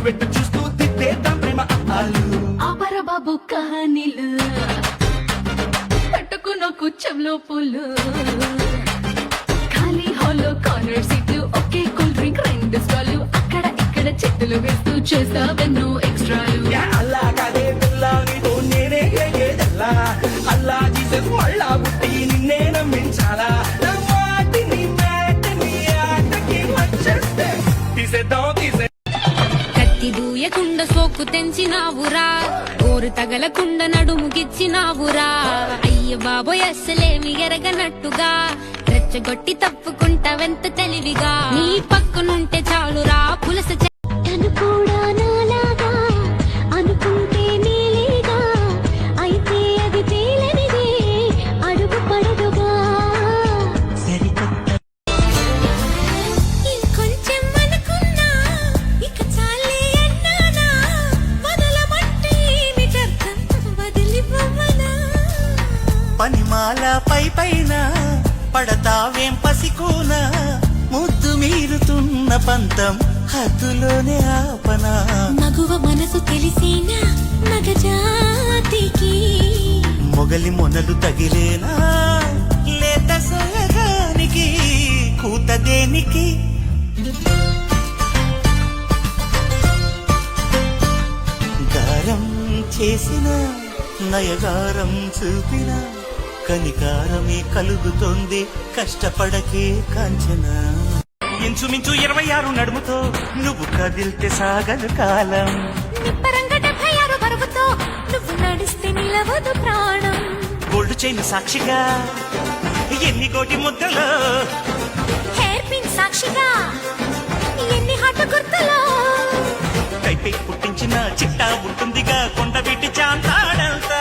పెట్టు చూస్తూ తిట్టేద్దాం ప్రేమ అల్లు ఆపర బాబు కహానీలు పట్టుకున్న కుచ్చంలో పూలు ఖాళీ హాల్లో కార్నర్ సీట్లు ఒకే కూల్ డ్రింక్ 2 స్టాలు అక్కడ ఇక్కడ చెట్టులు వేస్తూ చేస్తావెన్నో ఎక్స్ట్రాలు అల్లా కాదే పిల్ల నీతో నేనే ఏదల్లా అల్లా జీసస్ మళ్ళా పుట్టి నిన్నే నమ్మించాలా వాటిని మేటని ఆటకి వచ్చేస్తే తీసేద్దాం కత్తి దూయకుండ సోకు తెంచినావురా ఓరు తగలకుండ నడుముగిచ్చినావురా అయ్య బాబోయ్ అస్సలేమి ఎరగనట్టుగా రెచ్చగొట్టి తప్పుకుంటావెంత తెలివిగా నీ పక్కనుంటే చాలురా పులస తను కూడా నాలాగా అనుకుంటే నీలేగా అయితే అది తేలనిదే అడుగు పడదుగా ఇంకొంచెం అనుకున్నా ఇక చాలే అన్నానా వదలమంటే ఏమిటర్థం వదిలిపోవనా పనిమాల పైన పడతావేం పసికోనా ముద్దు మీరుతున్న పంతం హద్దులోనే ఆపనా మగువ మనసు తెలిసేనా మగజాతికి మొగలి మొనలు తగిలేనా లేత సోయగానికి కూత దేనికి గారం చేసిన నయగారం చూపిన కనికారమే కలుగుతోంది కష్టపడకే కాంచనా ఇంచుమించు 26 నడుముతో నువ్వు కదిల్తే సాగదు కాలం నిప్పరంగా 76 బరువుతో నువ్వు నడిస్తే నిలవదు ప్రాణం గోల్డ్ చైన్ సాక్షిగా ఎన్ని కోటి ముద్దలో హెయిర్ పిన్ సాక్షిగా ఎన్ని హాట్ గుర్తులో కైపై పుట్టించిన చిట్టా ఉంటుందిగా కొండ వీటి చాంతాడంతా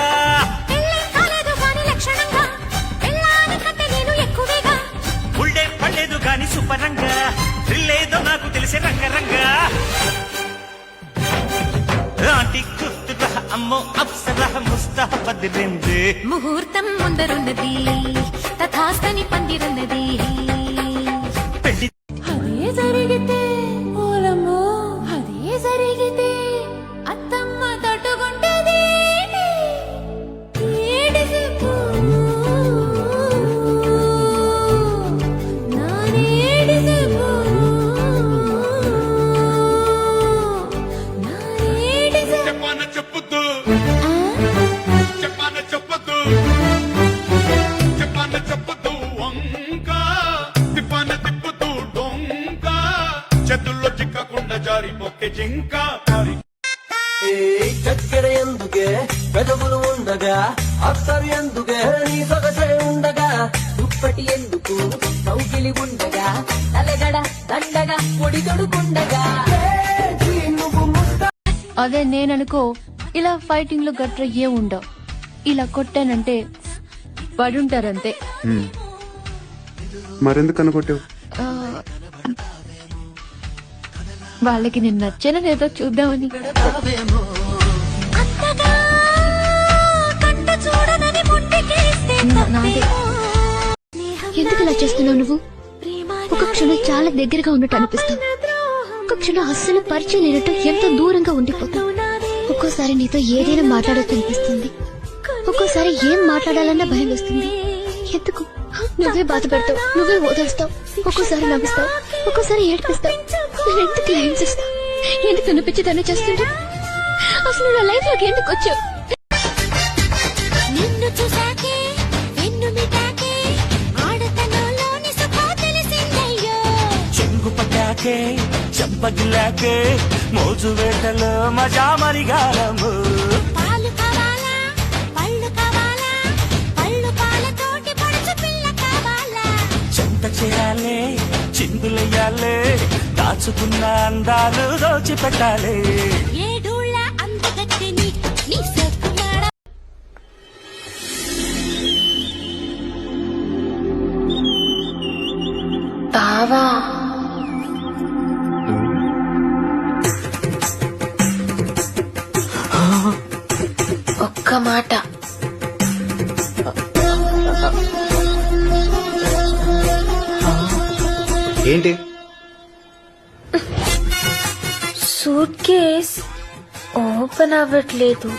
పెళ్ళేం కాలేదు గాని లక్షణంగా పెళ్ళాని కంటే నేను ఎక్కువేగా ఉళ్ళే పడలేదు గాని సుపరంగా థ్రిల్లేదో నాకు తెలిసే రంగరంగా ఆంటీ గుర్తుగా అమ్మో అప్సరా ముస్తాబదిరింది ముహూర్తం ముందరున్నది తథాస్తని పందిరున్నది పెళ్లి అదే జరిగితే ఓలమ్మో అదే జరిగితే అత్తమ్మ తట్టుకుంటది ఏడిసిపోను నానేడిసిపోను చెప్పాన చెప్పొద్దు చెప్పాన చెప్పొద్దు చెప్పాన చెప్పొద్దు వంక తిప్పాన తిప్పుతూ డొంక చేతుల్లో చిక్కకుండా జారి మొక్కే జింక చక్కెర ఎందుకే పెదవులు ఉండగా అత్తరు ఎందుకే నీ సొగసే ఉండగా దుప్పటి ఎందుకు కౌగిలి ఉండగా తలగడ దండగా పొడి తొడుకుండగా అదే నేననుకో ఇలా ఫైటింగ్ లో గట్ర ఏ ఉండవు ఇలా కొట్టానంటే పడుంటారంతే మరెందుకు అనుకోటావు ఆ, వాళ్ళకి నేను నచ్చనదేదో చూద్దామని అంతగా కంట చూడనని ముట్టికేస్తే నాదే. ఎందుకు ఇలా చేస్తున్నావు నువ్వు ఒక క్షణం చాలా దగ్గరగా ఉన్నట్టు అనిపిస్తావు ఒక క్షణం అస్సలు పరిచయం లేనట్టు ఎంతో దూరంగా ఉండిపోతావు ఒక్కోసారి నీతో ఏదైనా మాట్లాడొచ్చు అనిపిస్తుంది ఒక్కోసారి ఏం మాట్లాడాలన్నా భయం వేస్తుంది ఎందుకు నువ్వే బాధపడతావు నువ్వే ఓదాస్తావు ఒక్కోసారి నవ్విస్తావు ఒక్కోసారి ఏడిపిస్తావు నేను ఎందుకు ఇలా హింసిస్తావు ఎందుకు అనిపించేదాన్ని చేస్తుంటా అసలు నా లైఫ్ లోకి ఎందుకు వచ్చావు నిన్ను చూసాకే వెన్ను మిటాకే ఆడతనంలోని సుఖం తెలిసిందయ్యో చెంగు పట్టాకే చెంపగిలాకే మోజు వేటలో మజా మరిగాలము పాలు కావాలా పళ్ళు కావాలా పళ్ళు పాలతోటి పడుచు పిల్ల కావాలా చెంత చేయాలే చిందులెయ్యాలే దాచుకున్న అందాలు దోచిపెట్టాలి ఏడూళ్ళ అందగత్తెని నీ సొక్కుమాడ బావా ఒక్క మాట ఏంటి సూట్ కేస్ ఓపెన్ అవ్వట్లేదు.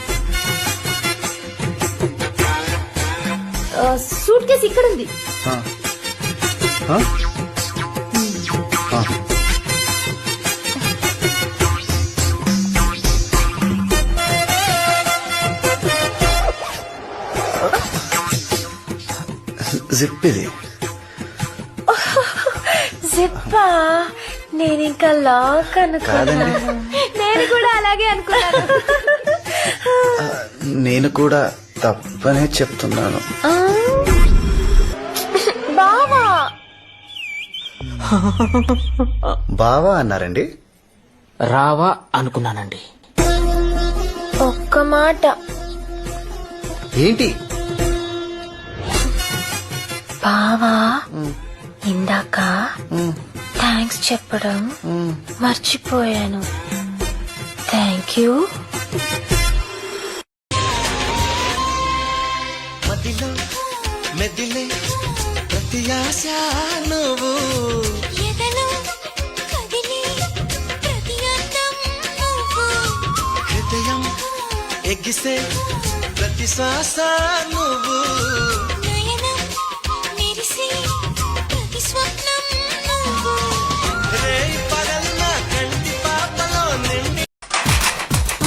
సూట్ కేస్ ఇక్కడ ఉంది. జిప్ ఇది. జిప్పా? నేను ఇంకా లాక్ అనుకున్నాను. నేను కూడా అలాగే అనుకున్నాను. నేను కూడా తప్పనే చెప్తున్నాను. బావా బావా అన్నారండి? రావా అనుకున్నానండి. ఒక్క మాట. ఏంటి? బావా ఇందాక థ్యాంక్స్ చెప్పడం మర్చిపోయాను. Thank you. మదిలో మెదిలే ప్రతి ఆశ నువ్వు ఎదలో కదిలే ప్రతి అందం నువ్వు. హృదయం ఎగిసే ప్రతి శ్వాస నువ్వు నయనం మెరిసే ప్రతి స్వప్నం నువ్వు. రేయి పగల్న కంటి పాపలో నిండి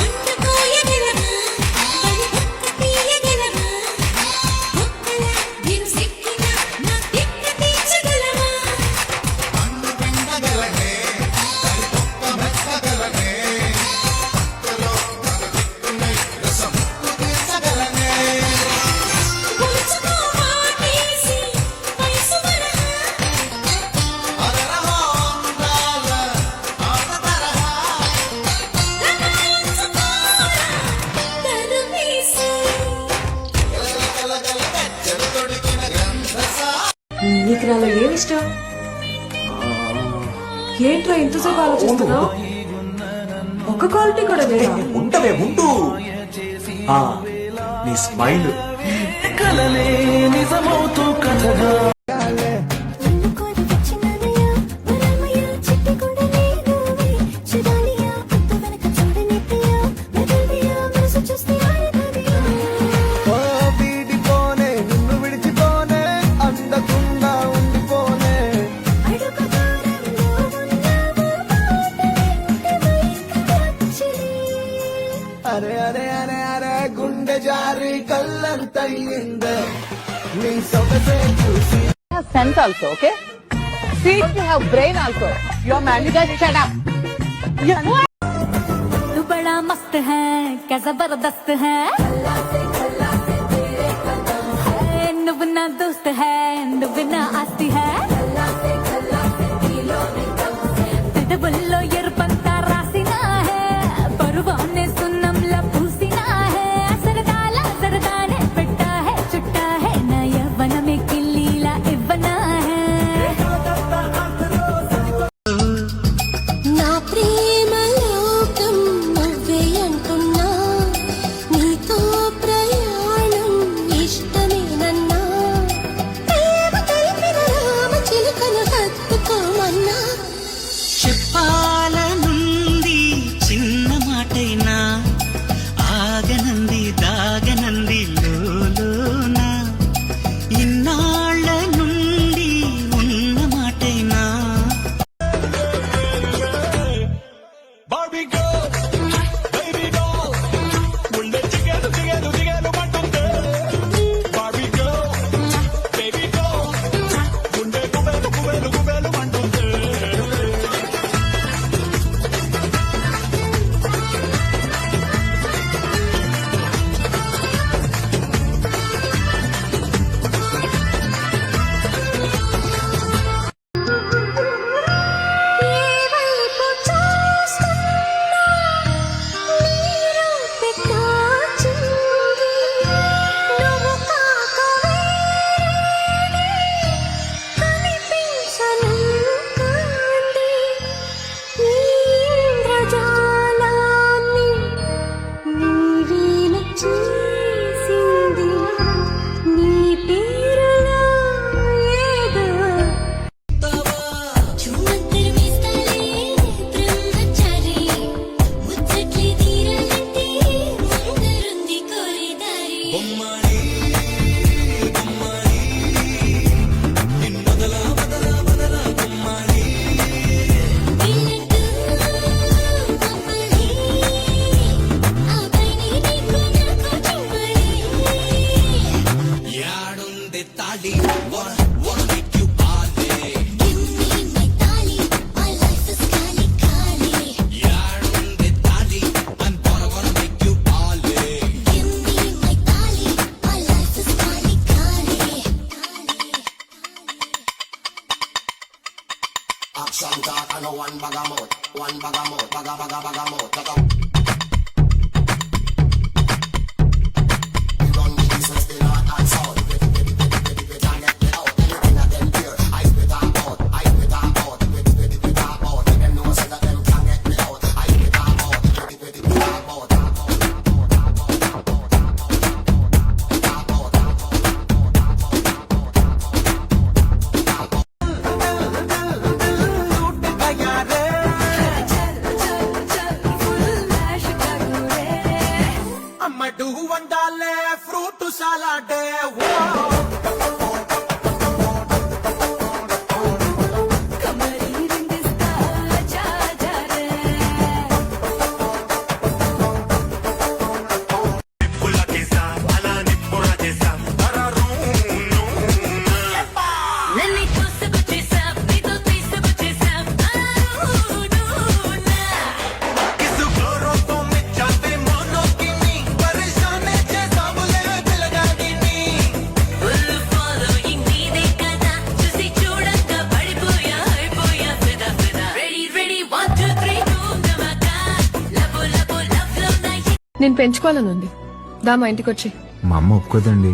అందుకోయగలమా బలి ఒక్క తీయగలమా ఒక్కలా నేను సిక్కినా నా తిక్క తీర్చగలమా. పులుచుకో మాటేసి వయసు వరహా తరువేసి. నీకు నాలో ఏమిష్టం? ఏంట్రా ఇంతసేపు ఆలోచిస్తున్నావు? ఒక క్వాలిటీ కూడా లేదా? ఉంటవే ఉండు. నీ స్మైల్ కలలే నిజమవుతూ కథగా కోరి వచ్చినానయ్యా వరమయ్యా చిట్టి గుండె నువ్వే చూడాలియా కొత్త వెనక చూడని ప్రియా మెదడియా మనసు చూస్తే ఆడదదియా. వీడిపోనే నిన్ను విడిచిపోనే అందకుండా ఉండిపోనే. అడుగు దూరంలో ఉన్నావు మాట వెంట వైఖరొచ్చిలే. అరే అరే అరే అరే గుండె జారి కళ్ళంతయిందే నీ సొగసే చూసి. Sense also, okay? Seems to have brain also. Your man, you guys shut up. तू बड़ा मस्त है क्या जबरदस्त है నువ్వు నా దోస్త్ है నువ్వు నా ఆస్తి है పెదవుల్లో ఎరుపంతా రాసినా है పరువాన్నే సున్నంలా పూసినా है సరదాల సరదానే పెట్టా है చుట్టా है నా యవ్వనమే కిల్లీలా ఇవ్వనా है. నా ప్రేమ లోకం నువ్వే అంటున్నా నీతో ప్రయాణం ఇష్టమేనన్నా ప్రేమ తెలిపిన రామ చిలుకను హత్తుకోమన్నా చెప్పాల అమ్మడు వండాలే ఫ్రూట్ సలాడే నేను పెంచుకోవాలని ఉంది దా మా ఇంటికి వచ్చి మా అమ్మ ఒప్పుకోదండి.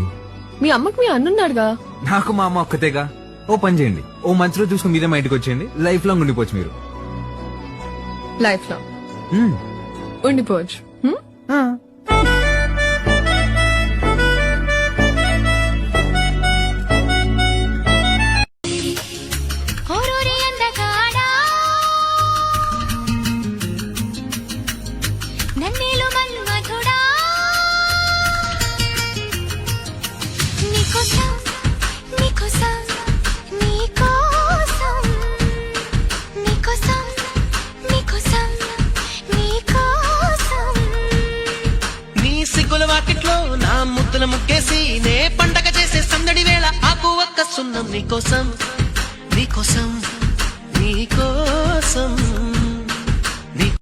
మీ అమ్మకి మీ అన్నున్నాడుగా. నాకు మా అమ్మ ఒక్కతేగా. ఓ పని చేయండి, ఓ మంచి రోజు చూసుకుని మీరే మా ఇంటికి వచ్చేయండి. లైఫ్ లాంగ్ ఉండిపోవచ్చు మీరు. లైఫ్ లో మ్మ్. ఉండిపోవచ్చు. ఓరూరి అందగాడా నన్నేలు మన్మధుడా నీకోసం నీకోసం నీకోసం నీకోసం నీకోసం నీకోసం నీ సిగ్గుల వాకిట్లో నా ముద్దుల ముగ్గేసి నే పండగ చేసే సందడి వేళ ఆకు ఒక్క సున్నం నీకోసం నీకోసం నీకోసం